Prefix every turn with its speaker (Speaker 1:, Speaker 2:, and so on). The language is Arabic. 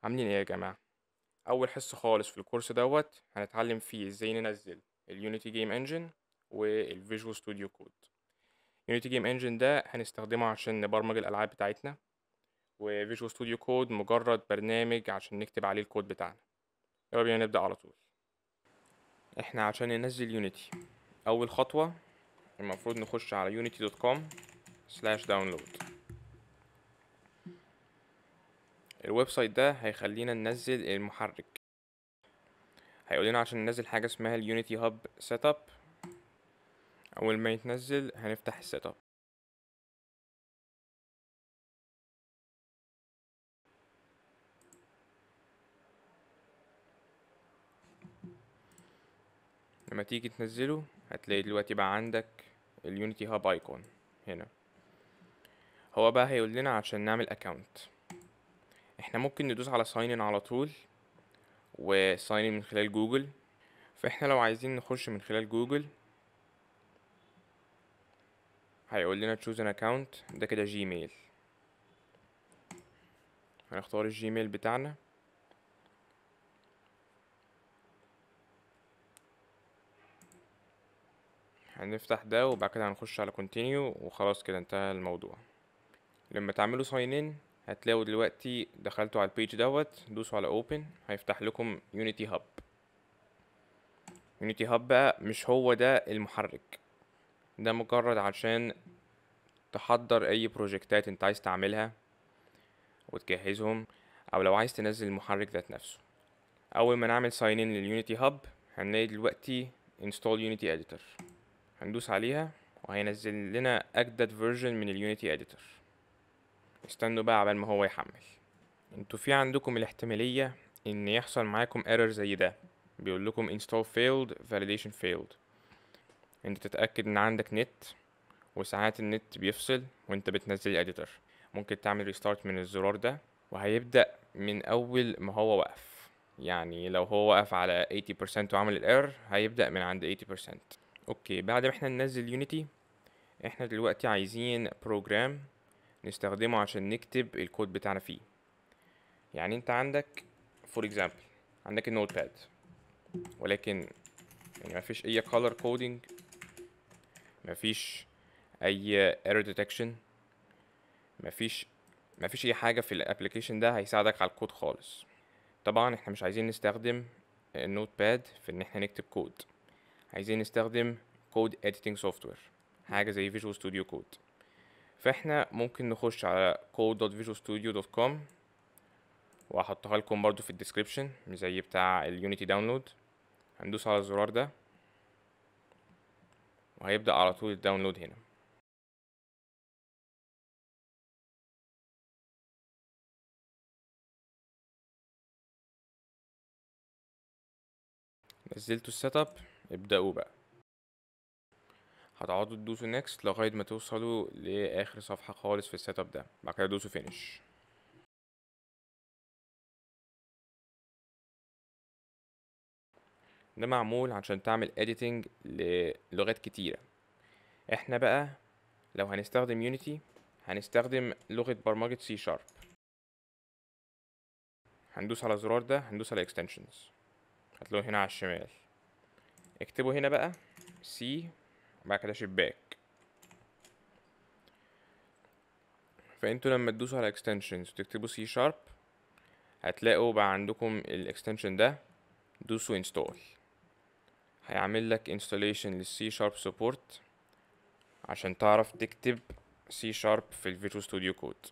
Speaker 1: عاملين ايه يا جماعة؟ أول حصة خالص في الكورس دوت هنتعلم فيه ازاي ننزل اليونيتي جيم انجن والفيجوال ستوديو كود. يونيتي جيم انجن ده هنستخدمه عشان نبرمج الألعاب بتاعتنا، وفيجوال ستوديو كود مجرد برنامج عشان نكتب عليه الكود بتاعنا. يلا بينا نبدأ على طول. احنا عشان ننزل يونيتي أول خطوة المفروض نخش على unity.com/download. الويب سايت ده هيخلينا ننزل المحرك، هيقول لنا عشان ننزل حاجة اسمها اليونيتي هاب سيت اب. اول ما يتنزل هنفتح السيت اب. لما تيجي تنزله هتلاقي دلوقتي بقى عندك اليونيتي هاب ايكون هنا. هو بقى هيقول لنا عشان نعمل اكونت احنا ممكن ندوس على ساين ان على طول، وساين من خلال جوجل. فاحنا لو عايزين نخش من خلال جوجل هيقول لنا تشوز ان اكونت، ده كده جيميل. هنختار الجيميل بتاعنا، هنفتح ده وبعد كده هنخش على كونتينيو وخلاص كده انتهى الموضوع. لما تعملوا ساين ان هتلاقوا دلوقتي دخلتوا على البيج دوت، دوسوا على اوبن هيفتح لكم يونيتي هاب. يونيتي هاب بقى مش هو ده المحرك، ده مجرد عشان تحضر اي بروجكتات انت عايز تعملها وتجهزهم، او لو عايز تنزل المحرك ذات نفسه. اول ما نعمل ساين ان لليونيتي هاب هنلاقي دلوقتي install unity editor، هندوس عليها وهينزل لنا اجدد فيرجن من اليونيتي editor. استنوا بقى عبال ما هو يحمل. انتوا في عندكم الاحتمالية ان يحصل معاكم error زي ده، بيقول لكم install failed validation failed. انت تتأكد ان عندك نت، وساعات النت بيفصل وانت بتنزل الاديتور. ممكن تعمل ريستارت من الزرار ده وهيبدأ من اول ما هو وقف. يعني لو هو وقف على 80% وعمل الايرور هيبدأ من عند 80%. اوكي، بعد ما احنا ننزل يونيتي احنا دلوقتي عايزين بروجرام نستخدمه عشان نكتب الكود بتاعنا فيه. يعني انت عندك فور اكزامبل عندك النوت باد، ولكن يعني مفيش اي color coding، مفيش اي error detection، مفيش اي حاجه في الابلكيشن ده هيساعدك على الكود خالص. طبعا احنا مش عايزين نستخدم النوت باد في ان احنا نكتب كود، عايزين نستخدم كود editing software، حاجه زي فيجوال ستوديو كود. فاحنا ممكن نخش على code.visualstudio.com، وهحطها لكم برضو في الديسكريبشن زي بتاع اليونيتي داونلود. هندوس على الزرار ده وهيبدأ على طول الداونلود هنا. نزلتوا السيت اب، ابدأوا بقى. هتقعدوا تدوسوا نيكست لغاية ما توصلوا لآخر صفحة خالص في السيت اب ده، بعد كده دوسوا فينيش. ده معمول عشان تعمل editing للغات كتيرة. احنا بقى لو هنستخدم يونيتي هنستخدم لغة برمجة سي شارب. هندوس على الزرار ده، هندوس على extensions، هتلاقوه هنا على الشمال. اكتبوا هنا بقى سي بعد كده شباك. فانتوا لما تدوسوا على extensions وتكتبوا سي شارب هتلاقوا بقى عندكم الاكستنشن ده. دوسوا install، هيعمل لك installation للسي شارب support عشان تعرف تكتب سي شارب في الفيجوال ستوديو كود.